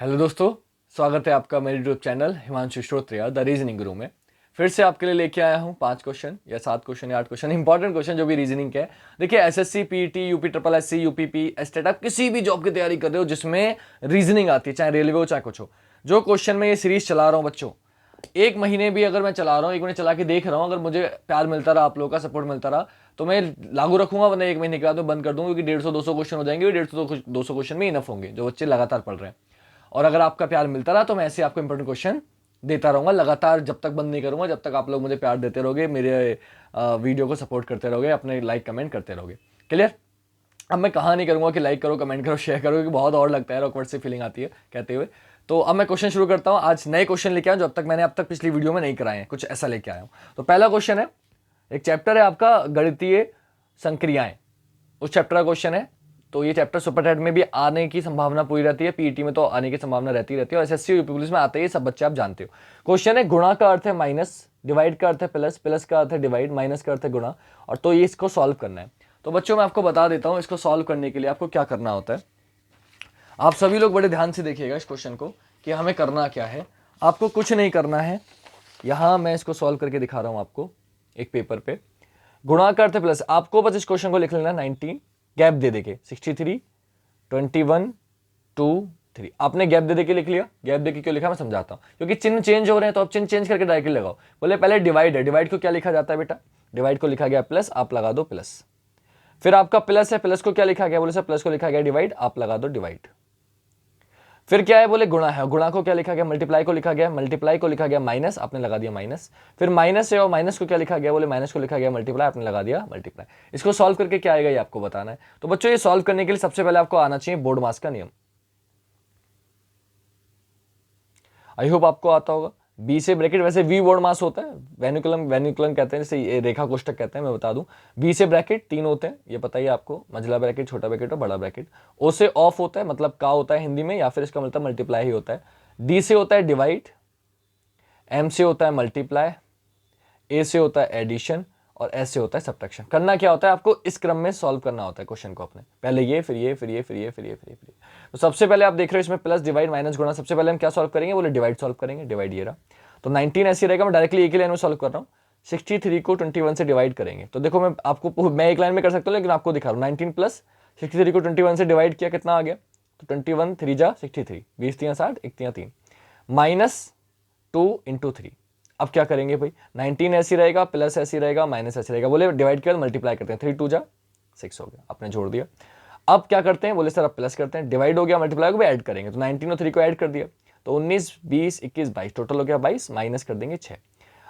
Hello दोस्तों, स्वागत है आपका मेरे YouTube channel Himanshu Shrotriya the reasoning guru में। फिर से आपके लिए लेके आया हूँ 5 क्वेश्चन या 7 क्वेश्चन या 8 क्वेश्चन इंपॉर्टेंट क्वेश्चन जो भी रीजनिंग के है। देखिए, SSC, PET, UP triple SC, UPP, estate, आप किसी भी जॉब की तैयारी कर रहे हो जिसमें रीजनिंग आती है, चाहे रेलवे हो चाहे कुछ हो, जो क्वेश्चन में ये सीरीज चला रहा हूँ बच्चों, एक महीने भी अगर मैं चला रहा हूँ, एक महीने चला के देख रहा हूँ, अगर मुझे प्यार मिलता रहा, आप लोगों का सपोर्ट मिलता रहा, तो मैं लागू रखूंगा, वरना एक महीने के बाद मैं बंद कर दूंगा, क्योंकि 150-200 क्वेश्चन हो जाएंगे, 150-200 क्वेश्चन में इनफ होंगे जो बच्चे लगातार पढ़ रहे हैं। और अगर आपका प्यार मिलता रहा तो मैं ऐसे आपको इंपॉर्टेंट क्वेश्चन देता रहूंगा लगातार, जब तक बंद नहीं करूंगा, जब तक आप लोग मुझे प्यार देते रहोगे, मेरे वीडियो को सपोर्ट करते रहोगे, अपने लाइक कमेंट करते रहोगे। क्लियर? अब मैं कहा नहीं करूंगा कि लाइक करो, कमेंट करो, शेयर करो, क्योंकि बहुत और लगता है, ऑकवर्ड सी फीलिंग आती है कहते हुए। तो अब मैं क्वेश्चन शुरू करता हूं। आज नए क्वेश्चन लेके आया जो अब तक पिछली वीडियो में नहीं कराए हैं, कुछ ऐसा लेके आया हूं। तो पहला क्वेश्चन है, एक चैप्टर है आपका गणितीय संक्रियाएं, उस चैप्टर का क्वेश्चन है। तो ये चैप्टर सुपर में भी आने की संभावना पूरी रहती है, पीईटी में तो आने की संभावना रहती है, और एसएससी यूपी पुलिस में आते ही सब बच्चे आप जानते हो। क्वेश्चन है, गुणा का अर्थ है माइनस, डिवाइड का अर्थ है प्लस, प्लस का अर्थ है डिवाइड, माइनस का अर्थ है गुणा, और तो ये इसको सॉल्व करना है। तो बच्चों मैं आपको बता देता हूं, इसको सॉल्व करने के लिए आपको क्या करना होता है। आप सभी लोग बड़े ध्यान से देखिएगा इस क्वेश्चन को कि हमें करना क्या है। आपको कुछ नहीं करना है, यहां मैं इसको सॉल्व करके दिखा रहा हूं आपको एक पेपर पे। गुणा का अर्थ है प्लस, आपको बस इस क्वेश्चन को लिख लेना 19, गैप दे देके 63, 21, 2, 3। आपने गैप दे के लिख लिया। गैप दे के क्यों लिखा मैं समझाता हूं, क्योंकि चिन्ह चेंज हो रहे हैं, तो आप चिन्ह चेंज करके डायरेक्टली लगाओ। बोले पहले डिवाइड है, डिवाइड को क्या लिखा जाता है बेटा, डिवाइड को लिखा गया प्लस, आप लगा दो प्लस। फिर आपका प्लस है, प्लस को क्या लिखा गया, बोले सर प्लस को लिखा गया डिवाइड, आप लगा दो डिवाइड। फिर क्या है, बोले गुणा है, गुणा को क्या लिखा गया, मल्टीप्लाई को लिखा गया, मल्टीप्लाई को लिखा गया माइनस, आपने लगा दिया माइनस। फिर माइनस है, और माइनस को क्या लिखा गया, बोले माइनस को लिखा गया मल्टीप्लाई, आपने लगा दिया मल्टीप्लाई। इसको सॉल्व करके क्या आएगा ये आपको बताना है। तो बच्चों ये सॉल्व करने के लिए सबसे पहले आपको आना चाहिए बोर्ड मास का नियम। आई होप आपको आता होगा। बी से ब्रैकेट, वैसे वी बोर्ड मास होता है, वेन्युकुलम वेन्युकुलम कहते हैं, जैसे ये रेखा कोष्टक कहते हैं, मैं बता दूं। बी से ब्रैकेट 3 होते हैं, ये पता ही आपको, मझला ब्रैकेट, छोटा ब्रैकेट और बड़ा ब्रैकेट। ओ से ऑफ होता है, मतलब का होता है हिंदी में, या फिर इसका मतलब मल्टीप्लाई ही होता है। डी से होता है डिवाइड, एम से होता है मल्टीप्लाई, ए से होता है एडिशन, और एस से होता है सब्ट्रैक्शन। करना क्या होता है, आपको इस क्रम में सॉल्व करना होता है क्वेश्चन को अपने, पहले ये, फिर ये, फिर ये, फिर ये, फिर ये, फिर ये, फिर ये। तो सबसे पहले आप देख रहे हो इसमें प्लस, डिवाइड, माइनस, गुणा। सबसे पहले हम क्या सॉल्व करेंगे, बोले डिवाइड सॉल्व करेंगे। डिवाइड ये रहा, तो 19 ऐसे रहेगा, मैं डायरेक्टली एक ही लाइन में सॉल्व कर रहा हूँ। 63 को 21 से डिवाइड करेंगे, तो देखो मैं एक लाइन में कर सकता हूँ, लेकिन आपको दिखा रहा हूँ। 19 प्लस 63 को 21 से डिवाइड किया, कितना आ गया, तो 21 3 जा 63, 20 3 60, 1 3 3, माइनस 2 इंटू 3। अब क्या करेंगे भाई, 19 ऐसी रहेगा, प्लस ऐसी रहेगा, माइनस ऐसी रहेगा, बोले डिवाइड किया मल्टीप्लाई करते हैं, 3 2 जा 6 हो गया, आपने जोड़ दिया। अब क्या करते हैं, बोले सर अब प्लस करते हैं, डिवाइड हो गया, मल्टीप्लाई को भी ऐड करेंगे, तो 19 और 3 को ऐड कर दिया, तो 19 20 21 22, टोटल हो गया 22, माइनस कर देंगे 6।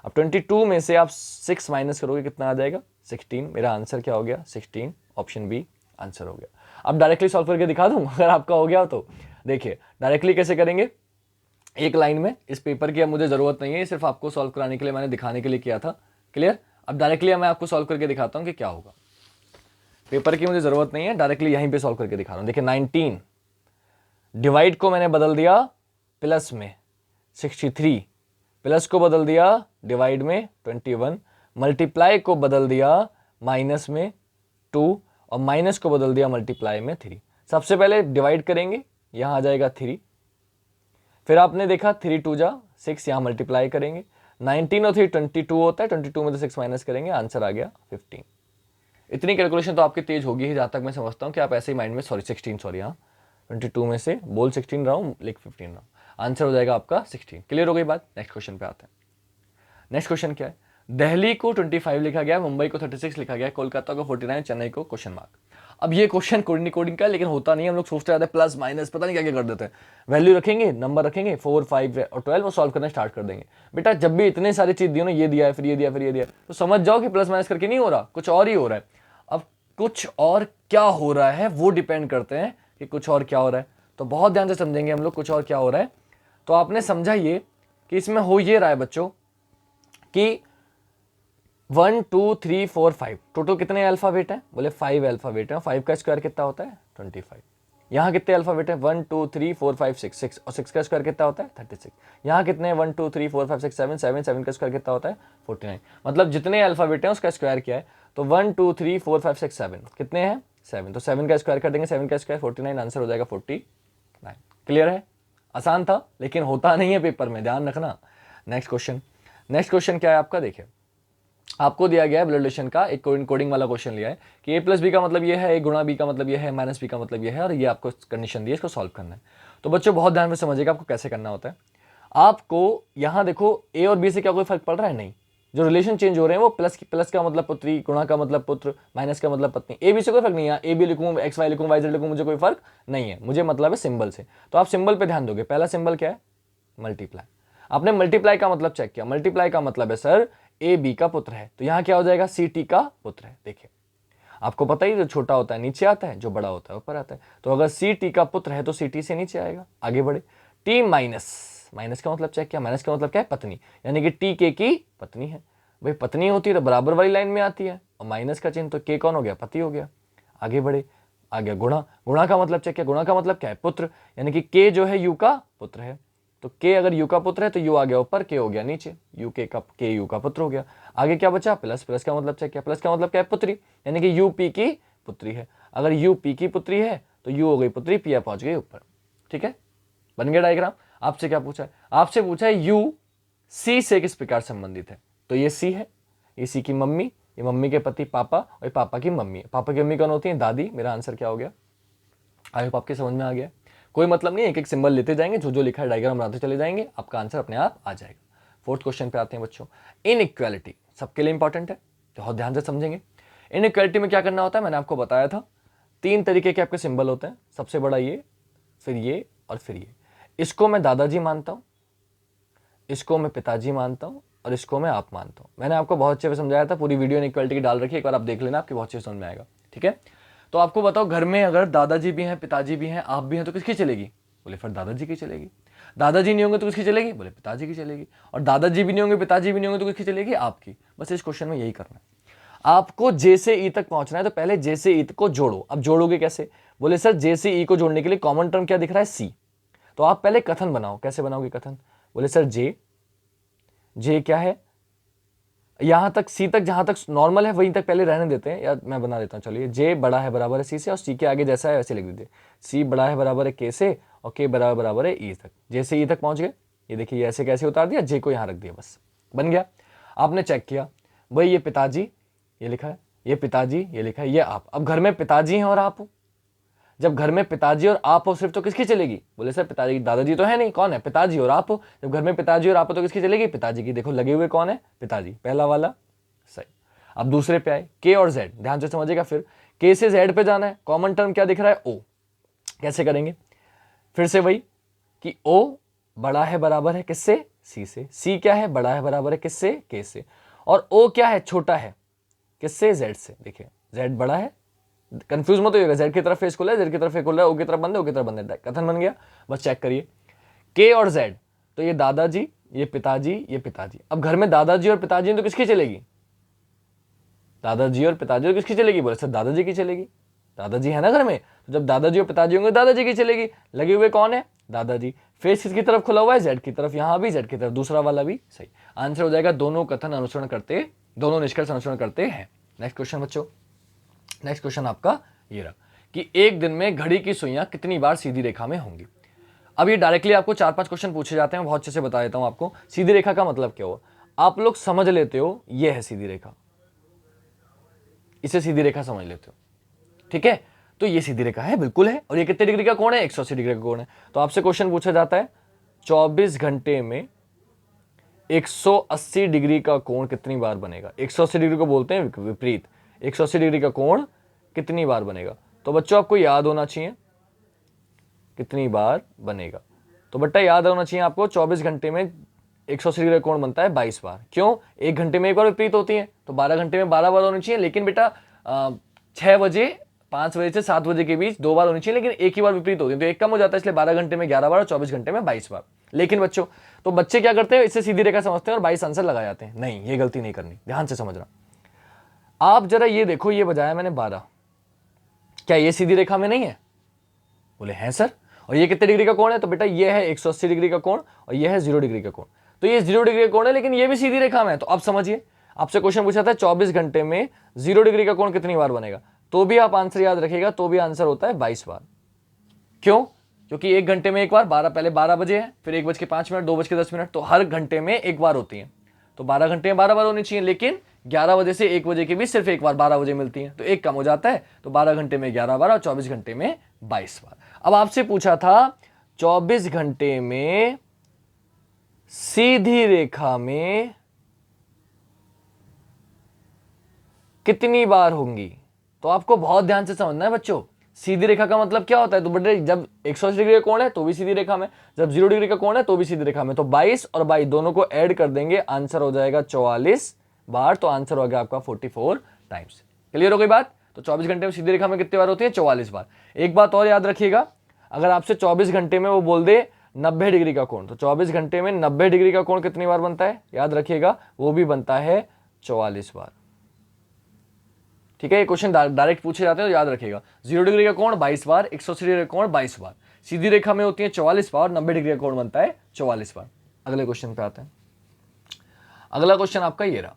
अब 22 में से आप 6 माइनस करोगे, कितना आ जाएगा 16। मेरा आंसर क्या हो गया 16, ऑप्शन बी आंसर हो गया। अब डायरेक्टली सॉल्व करके दिखा दूं अगर आपका हो गया तो। देखिए डायरेक्टली कैसे करेंगे, एक लाइन में, इस पेपर की अब मुझे जरूरत नहीं है, सिर्फ आपको सॉल्व कराने के लिए मैंने दिखाने के लिए किया था। क्लियर? अब डायरेक्टली मैं आपको सॉल्व करके दिखाता हूं कि क्या होगा। पेपर की मुझे जरूरत नहीं है, डायरेक्टली यहीं पे सॉल्व करके दिखा रहा हूं। देखिए 19 डिवाइड को मैंने बदल दिया प्लस में 63, प्लस को बदल दिया डिवाइड में 21, मल्टीप्लाई को बदल दिया माइनस में 2, और माइनस को बदल दिया मल्टीप्लाई में 3। सबसे पहले डिवाइड करेंगे, यहां आ जाएगा 3, फिर आपने देखा 3 2 जा 6, यहां मल्टीप्लाई करेंगे, 19 और 3 22 होता है, 22 में से 6 माइनस करेंगे, आंसर आ गया 15। इतनी कैलकुलेशन तो आपकी तेज होगी ही, जहां तक मैं समझता हूं कि आप ऐसे ही माइंड में 16 यहाँ 22 में से बोल 16 रहा हूं, लिख 15 रहा हूं, आंसर हो जाएगा आपका 16। क्लियर हो गई बात? नेक्स्ट क्वेश्चन पे आते हैं। नेक्स्ट क्वेश्चन क्या है, दिल्ली को 25 लिखा गया, मुंबई को 36 लिखा गया, कोलकाता को 49, चेन्नई को क्वेश्चन मार्क। अब ये क्वेश्चन कोडिंग का है, लेकिन होता नहीं है, हम लोग सोचते रहते हैं प्लस माइनस, पता नहीं क्या क्या कर देते हैं। वैल्यू रखेंगे, नंबर रखेंगे 4 5 और 12, वो सॉल्व करना स्टार्ट कर देंगे। बेटा जब भी इतने सारी चीज दी हो ना, ये दिया है, फिर ये दिया, फिर ये दिया, तो समझ जाओ कि प्लस माइनस करके नहीं हो रहा, कुछ और ही हो रहा है। अब कुछ और क्या हो रहा है वो डिपेंड करते हैं कि कुछ और क्या हो रहा है, तो बहुत ध्यान से समझेंगे हम लोग कुछ और क्या हो रहा है। तो आपने समझा ये कि इसमें हो ये रहा है बच्चों कि 1 2 3 4 5 टोटल कितने अल्फाबेट हैं, बोले 5 अल्फाबेट हैं, 5 का स्क्वायर कितना होता है 25। यहाँ कितने अल्फाबेट हैं 1 2 3 4 5 6 6, और 6 का स्क्वायर कितना होता है 36। यहाँ कितने 1 2 3 4 5 6 7 7 7 का स्क्वायर कितना होता है 49। मतलब जितने अल्फाबेट हैं उसका स्क्वायर किया है, तो 1 2 3 4 5 6 7 कितने हैं 7, तो 7 का स्क्वायर कर देंगे, 7 का स्क्वायर 49, आंसर हो जाएगा 49। क्लियर है? आसान था लेकिन होता नहीं है पेपर में, ध्यान रखना। नेक्स्ट क्वेश्चन क्या है आपका, देखिए आपको दिया गया है ब्लड रिलेशन का एक कोडिंग वाला क्वेश्चन लिया है कि ए प्लस बी का मतलब ये है, ए गुणा बी का मतलब ये है, माइनस बी का मतलब ये है, और ये आपको कंडीशन दी है, इसको सॉल्व करना है। तो बच्चों बहुत ध्यान में समझिएगा आपको कैसे करना होता है। आपको यहाँ देखो ए और बी से क्या कोई फर्क पड़ रहा है, नहीं। जो रिलेशन चेंज हो रहे हैं वो प्लस का मतलब पुत्री, गुणा का मतलब पुत्र, माइनस का मतलब पत्नी। ए बी से कोई फर्क नहीं है, ए बी लिखूँ, एक्स वाई लिखूँ, वाई जेड लिखूँ, मुझे कोई फर्क नहीं है, मुझे मतलब है सिंबल से। तो आप सिंबल पे ध्यान दोगे। पहला सिंबल क्या है, मल्टीप्लाई। आपने मल्टीप्लाई का मतलब चेक किया, मल्टीप्लाई का मतलब है सर ए बी का पुत्र है, तो यहाँ क्या हो जाएगा, सी टी का पुत्र है। देखिए आपको पता ही, जो छोटा होता है नीचे आता है, जो बड़ा होता है ऊपर आता है। तो अगर सी टी का पुत्र है तो सी टी से नीचे आएगा। आगे बढ़े, टी माइनस का मतलब चेक किया, माइनस का मतलब क्या है, पत्नी, यानी कि टी के की पत्नी है। भाई पत्नी होती है तो बराबर वाली लाइन में आती है, और माइनस का चिन्ह, तो के कौन हो गया, पति हो गया। आगे बढ़े, आ गया गुणा का मतलब चेक किया, गुणा का मतलब क्या है, पुत्र, यानी कि के जो है यू का पुत्र है। तो के अगर यू का पुत्र है तो यू आ गया ऊपर, के हो गया नीचे, के यू का पुत्र हो गया। आगे क्या बचा, प्लस का मतलब चेक किया, प्लस का मतलब क्या है, पुत्री, यानी कि यू पी की पुत्री है। अगर यू पी की पुत्री है तो यू हो गई पुत्री, पी पहुंच गई ऊपर। ठीक है, बन गया डायग्राम। आपसे क्या पूछा है, आपसे पूछा है यू सी से किस प्रकार संबंधित है। तो ये सी है, ये सी की मम्मी, ये मम्मी के पति पापा, और पापा की मम्मी। पापा की मम्मी कौन होती है, दादी। मेरा आंसर क्या हो गया, आई होप आपके समझ में आ गया। कोई मतलब नहीं, एक एक सिंबल लेते जाएंगे, जो जो लिखा है डायग्राम बनाते चले जाएंगे, आपका आंसर अपने आप आ जाएगा। फोर्थ क्वेश्चन पे आते हैं बच्चों। इनइक्वालिटी सबके लिए इंपॉर्टेंट है, बहुत ध्यान से समझेंगे। इनइक्वालिटी में क्या करना होता है, मैंने आपको बताया था, 3 तरीके के आपके सिंबल होते हैं। सबसे बड़ा ये, फिर ये, और फिर ये। इसको मैं दादाजी मानता हूं, इसको मैं पिताजी मानता हूं, और इसको मैं आप मानता हूं। मैंने आपको बहुत अच्छे से समझाया था, पूरी वीडियो इनइक्वालिटी की डाल रखी है, एक बार आप देख लेना, आपकी बहुत अच्छे समझ में आएगा। ठीक है, तो आपको बताओ, घर में अगर दादाजी भी हैं, पिताजी भी हैं, आप भी हैं, तो किसकी चलेगी, बोले फिर दादाजी की चलेगी। दादाजी नहीं होंगे तो किसकी चलेगी, बोले पिताजी की चलेगी। और दादाजी भी नहीं होंगे, पिताजी भी नहीं होंगे तो किसकी चलेगी, आपकी। बस इस क्वेश्चन में यही करना है, आपको जे से ई तक पहुंचना है। तो पहले जे से ई को जोड़ो। अब जोड़ोगे कैसे, बोले सर जे से ई को जोड़ने के लिए कॉमन टर्म क्या दिख रहा है, सी। तो आप पहले कथन बनाओ। कैसे बनाओगे कथन, बोले सर जे क्या है, यहां तक सी तक, जहां तक नॉर्मल है वहीं तक पहले रहने देते हैं, या मैं बना देता हूं, चलिए। जे बड़ा है बराबर है सी से, और सी के आगे जैसा है वैसे लिख दीजिए। सी बड़ा है बराबर है के से, और के बराबर है ई तक। जे से ई तक पहुंच गए, ये देखिए ऐसे कैसे उतार दिया, जे को यहां रख दिया, बस बन गया। आपने चेक किया, भाई ये पिताजी ये लिखा है, ये पिताजी ये लिखा है, ये आप। अब घर में पिताजी हैं और आप हो। जब घर में पिताजी और आप हो सिर्फ, तो किसकी चलेगी, बोले सर पिताजी, दादाजी तो है नहीं, कौन है, पिताजी और आप हो। जब घर में पिताजी और आप हो तो किसकी चलेगी, पिताजी की। देखो लगे हुए कौन है, पिताजी, पहला वाला सही। अब दूसरे पे आए, के और जेड, ध्यान से समझिएगा। फिर के से जेड पे जाना है, कॉमन टर्म क्या दिख रहा है, ओ। कैसे करेंगे, फिर से वही कि ओ बड़ा है बराबर है किससे, सी से। सी क्या है, बड़ा है बराबर है किससे, के से। और ओ क्या है, छोटा है किससे, जेड से। देखिए जेड बड़ा है, कंफ्यूज मत होइएगा, जेड की तरफ फेस खुला है, जेड की तरफ फेस खुला है, ओ की तरफ बंद है, ओ की तरफ बंद है। कथन बन गया, बस चेक करिए। के और जेड, तो ये दादाजी, ये पिताजी, ये पिताजी। अब घर में दादाजी और पिताजी तो किसकी चलेगी, दादाजी और पिताजी तो किसकी चलेगी, बोले सर दादाजी की चलेगी। दादाजी है ना घर में, तो जब दादाजी और पिताजी होंगे दादाजी की चलेगी। लगे हुए कौन है, दादाजी। फेस किसकी तरफ खुला हुआ है, जेड की तरफ, यहां भी जेड की तरफ, दूसरा वाला भी सही। आंसर हो जाएगा, दोनों कथन अनुसरण करते, दोनों निष्कर्ष अनुसरण करते हैं। नेक्स्ट क्वेश्चन बच्चों, नेक्स्ट क्वेश्चन आपका ये रहा कि एक दिन में घड़ी की सुइयां कितनी बार सीधी रेखा में होंगी। अब ये डायरेक्टली आपको 4-5 क्वेश्चन पूछे जाते हैं, बहुत अच्छे से बता देता हूं आपको। सीधी रेखा का मतलब क्या हुआ, आप लोग समझ लेते हो, ये है सीधी रेखा, इसे सीधी रेखा समझ लेते हो, ठीक है। तो ये सीधी रेखा है, बिल्कुल है। और ये कितने डिग्री का कोण है, 180 डिग्री का कोण है। तो आपसे क्वेश्चन पूछा जाता है 24 घंटे में 180 डिग्री का कोण कितनी बार बनेगा। 180 डिग्री को बोलते हैं विपरीत। 180 डिग्री का कोण कितनी बार बनेगा, तो बच्चों आपको याद होना चाहिए कितनी बार बनेगा। तो बेटा याद होना चाहिए आपको, 24 घंटे में 180 डिग्री का कोण बनता है 22 बार। क्यों, एक घंटे में एक बार विपरीत होती है, तो 12 घंटे में 12 बार होनी चाहिए। लेकिन बेटा 6 बजे 5 बजे से 7 बजे के बीच 2 बार होनी चाहिए, लेकिन एक ही बार विपरीत होती है, तो एक कम हो जाता है, इसलिए 12 घंटे में 11 बार और 24 घंटे में 22 बार। लेकिन बच्चों, तो बच्चे क्या करते हैं, इससे सीधी रेखा समझते हैं और 22 आंसर लगा जाते हैं। नहीं, ये गलती नहीं करनी, ध्यान से समझना। आप जरा ये देखो, ये बजाया मैंने 12, क्या ये सीधी रेखा में नहीं है, बोले हैं सर। और ये कितने डिग्री का कोण है, तो बेटा ये है 180 डिग्री का कोण, और ये है 0 डिग्री का कोण। तो ये 0 डिग्री का कोण है, लेकिन ये भी सीधी रेखा में है। तो अब समझिए, आपसे क्वेश्चन पूछा था 24 घंटे में 0 डिग्री का कोण कितनी बार बनेगा, तो भी आप आंसर याद रखिएगा, तो भी आंसर होता है 22 बार। क्यों, क्योंकि 1 घंटे में एक बार, 12 पहले 12 बजे है, फिर 1:05, 2:10, तो हर घंटे में एक बार होती है। तो 12 घंटे में 12 बार होनी चाहिए, लेकिन 11 बजे से 1 बजे के बीच सिर्फ एक बार 12 बजे मिलती है, तो एक कम हो जाता है। तो 12 घंटे में 11 बार और 24 घंटे में 22 बार। अब आपसे पूछा था 24 घंटे में सीधी रेखा में कितनी बार होंगी, तो आपको बहुत ध्यान से समझना है बच्चों। सीधी रेखा का मतलब क्या होता है, तो बेटे जब 180 डिग्री का कोण है तो भी सीधी रेखा में, जब 0 डिग्री का कोण है तो भी सीधी रेखा में। तो 22 और 22 दोनों को ऐड कर देंगे, आंसर हो जाएगा 44 बार, तो आंसर हो गया आपका 44 टाइम्स। क्लियर हो गई बात। तो 24 घंटे में सीधी रेखा में कितनी बार होती है, 44 बार। एक बात और याद रखिएगा, अगर आपसे 24 घंटे में वो बोल दे 90 डिग्री का कोण, तो 24 घंटे में 90 डिग्री का कोण कितनी बार बनता है, याद रखिएगा, वो भी बनता है 44 बार। ठीक है, ये क्वेश्चन डायरेक्ट पूछे जाते हैं तो याद रखिएगा। 0 डिग्री का कोण 22 बार, 180 डिग्री का कोण 22 बार, सीधी रेखा में होती है 44 बार, 90 डिग्री का कोण बनता है 44 बार। अगले क्वेश्चन पे आते हैं। अगला क्वेश्चन आपका ये रहा,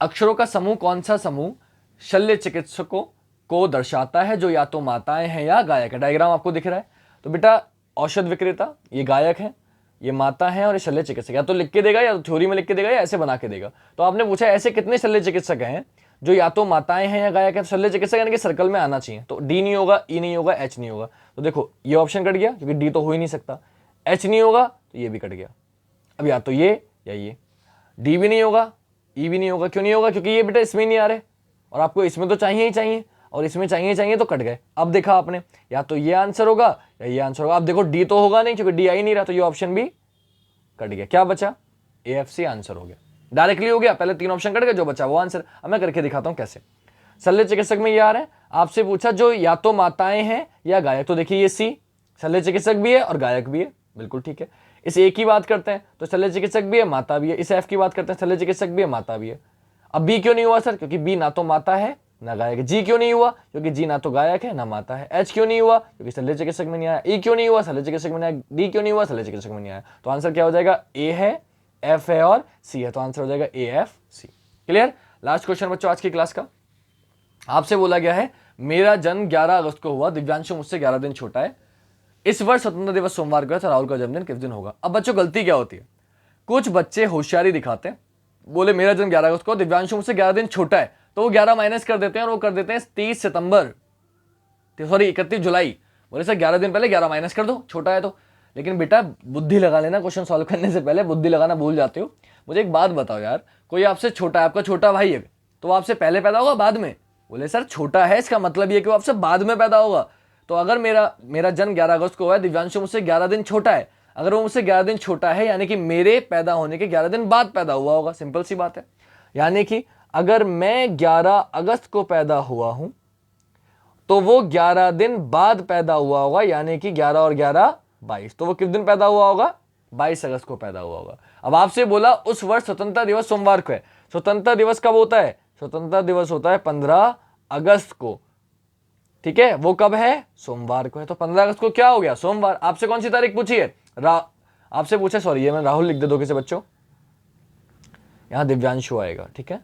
अक्षरों का समूह कौन सा समूह शल्य चिकित्सकों को दर्शाता है, जो या तो माताएं हैं या गायक है। डायग्राम आपको दिख रहा है। तो बेटा औषध विक्रेता ये गायक है, ये माता है और ये शल्य चिकित्सक, या तो लिख के देगा या तो थ्योरी में लिख के देगा या ऐसे बना के देगा। तो आपने पूछा ऐसे कितने शल्य चिकित्सक हैं जो या तो माताएं हैं या गायक है। तो शल्य चिकित्सक यानी कि सर्कल में आना चाहिए। तो डी नहीं होगा, ई नहीं होगा, एच नहीं होगा। तो देखो ये ऑप्शन कट गया क्योंकि डी तो हो ही नहीं सकता, एच नहीं होगा तो ये भी कट गया। अब या तो ये या ये, डी भी नहीं होगा, ई भी नहीं होगा। क्यों नहीं होगा, क्योंकि ये बेटा इसमें नहीं आ रहे और आपको इसमें तो चाहिए ही चाहिए और इसमें चाहिए तो कट गए। अब देखा आपने, या तो ये आंसर होगा या ये आंसर होगा। अब देखो डी तो होगा नहीं क्योंकि डी आ ही नहीं रहा, तो ये ऑप्शन भी कट गया। क्या बचा, AFC आंसर हो गया, डायरेक्टली हो गया। पहले 3 ऑप्शन कट गए, जो बचा वो आंसर। अब मैं करके दिखाता हूं कैसे। शल्य चिकित्सक में ये आ रहा है, आपसे पूछा जो या तो माताएं हैं या गायक। तो देखिए ये सी, शल्य चिकित्सक भी है और गायक भी है, बिल्कुल ठीक है। इस ए की बात करते हैं तो शल्य चिकित्सक भी है, माता भी है। इस एफ की बात करते हैं, शल्य चिकित्सक भी है, माता भी है। अब बी क्यों नहीं हुआ सर, क्योंकि बी ना तो माता है ना गायक है। जी क्यों नहीं हुआ, क्योंकि जी ना तो गायक है ना माता है। एच क्यों नहीं हुआ, क्योंकि शल्य चिकित्सक में नहीं आया। ई क्यों नहीं हुआ, शल्य चिकित्सक में नहीं आया। डी क्यों नहीं हुआ, शल्य चिकित्सक में नहीं आया। तो आंसर क्या हो जाएगा, ए है, एफ है और सी है। तो आंसर हो जाएगा AFC। क्लियर। लास्ट क्वेश्चन बच्चों आज की क्लास का, आपसे बोला गया है मेरा जन्म 11 अगस्त को हुआ, दिव्यांशु मुझसे 11 दिन छोटा है। इस वर्ष स्वतंत्रता दिवस सोमवार को है, तो राहुल का जन्मदिन किस दिन होगा। अब बच्चों गलती क्या होती है, कुछ बच्चे होशियारी दिखाते हैं, बोले मेरा जन्म 11 अगस्त को, दिव्यांशु मुझसे 11 दिन छोटा है, तो वो 11 माइनस कर देते हैं और वो कर देते हैं 30 सितंबर, सॉरी 31 जुलाई। बोले सर 11 दिन पहले 11 माइनस कर दो, छोटा है तो। लेकिन बेटा बुद्धि लगा लेना, क्वेश्चन सॉल्व करने से पहले बुद्धि लगाना भूल जाते हो। मुझे एक बात बताओ यार, कोई आपसे छोटा है, आपका छोटा भाई है, तो वो आपसे पहले पैदा होगा बाद में। बोले सर छोटा है, इसका मतलब ये कि वो आपसे बाद में पैदा होगा। तो अगर मेरा जन्म 11 अगस्त को हुआ है, दिव्यांशु मुझसे 11 दिन छोटा है, अगर वो मुझसे 11 दिन छोटा है यानी कि मेरे पैदा होने के 11 दिन बाद पैदा हुआ होगा। सिंपल सी बात है। यानी कि अगर मैं 11 अगस्त को पैदा हुआ हूं तो वो 11 दिन बाद पैदा हुआ होगा, यानी कि 11 और 11 22। तो वो किस दिन पैदा हुआ होगा, 22 अगस्त को पैदा हुआ होगा। अब आपसे बोला उस वर्ष स्वतंत्रता दिवस सोमवार को है। स्वतंत्रता दिवस कब होता है, स्वतंत्रता दिवस होता है 15 अगस्त को। ठीक है, वो कब है, सोमवार को है। तो 15 अगस्त को क्या हो गया, सोमवार। आपसे कौन सी तारीख पूछी है, आपसे पूछे, सॉरी ये मैं राहुल लिख दे दो किसे बच्चों, यहां दिव्यांशु आएगा। ठीक है,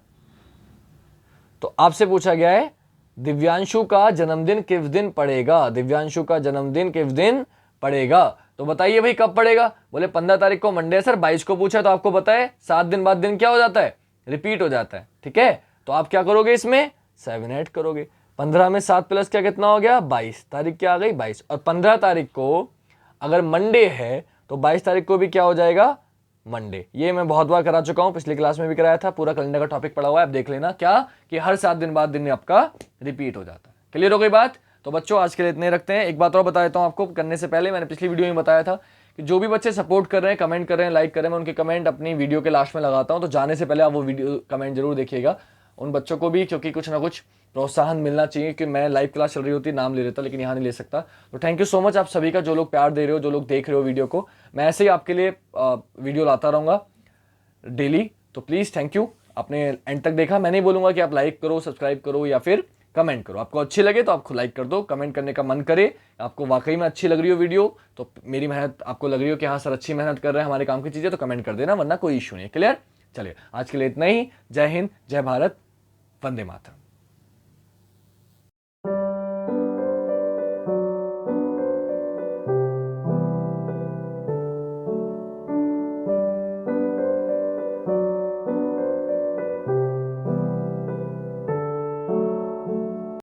तो आपसे पूछा गया है दिव्यांशु का जन्मदिन किस दिन पड़ेगा, दिव्यांशु का जन्मदिन किस दिन पड़ेगा। तो बताइए भाई कब पड़ेगा। बोले 15 तारीख को मंडे सर, 22 को पूछा तो आपको पता है 7 दिन बाद दिन क्या हो जाता है, रिपीट हो जाता है। ठीक है, तो आप क्या करोगे, इसमें 7 ऐड करोगे। 15 में 7 प्लस क्या कितना हो गया, 22। तारीख क्या आ गई, 22। और 15 तारीख को अगर मंडे है तो 22 तारीख को भी क्या हो जाएगा, मंडे। ये मैं बहुत बार करा चुका हूं, पिछली क्लास में भी कराया था, पूरा कैलेंडर का टॉपिक पड़ा हुआ है, आप देख लेना क्या कि हर 7 दिन बाद दिन आपका रिपीट हो जाता है। क्लियर हो गई बात। तो बच्चों आज के लिए इतने रखते हैं। एक बात और बता देता हूं आपको करने से पहले, मैंने पिछली वीडियो में बताया था कि जो भी बच्चे सपोर्ट कर रहे हैं, कमेंट कर रहे हैं, लाइक कर रहे हैं, मैं उनके कमेंट अपनी वीडियो के लास्ट में लगाता हूं। तो जाने से पहले आप वो वीडियो कमेंट जरूर देखिएगा उन बच्चों को भी, क्योंकि कुछ ना कुछ प्रोत्साहन मिलना चाहिए। कि मैं लाइव क्लास चल रही होती नाम ले लेता, लेकिन यहाँ नहीं ले सकता। तो थैंक यू सो मच आप सभी का, जो लोग प्यार दे रहे हो, जो लोग देख रहे हो वीडियो को। मैं ऐसे ही आपके लिए वीडियो लाता रहूँगा डेली। तो प्लीज़ थैंक यू, आपने एंड तक देखा। मैं नहीं बोलूँगा कि आप लाइक करो, सब्सक्राइब करो या फिर कमेंट करो। आपको अच्छी लगे तो आपको लाइक कर दो, कमेंट करने का मन करे, आपको वाकई में अच्छी लग रही हो वीडियो, तो मेरी मेहनत आपको लग रही हो कि हाँ सर अच्छी मेहनत कर रहे हैं हमारे काम की चीज़ें, तो कमेंट कर देना, वरना कोई इशू नहीं है। क्लियर। चलिए आज के लिए इतना ही। जय हिंद, जय भारत, वंदे मातरम।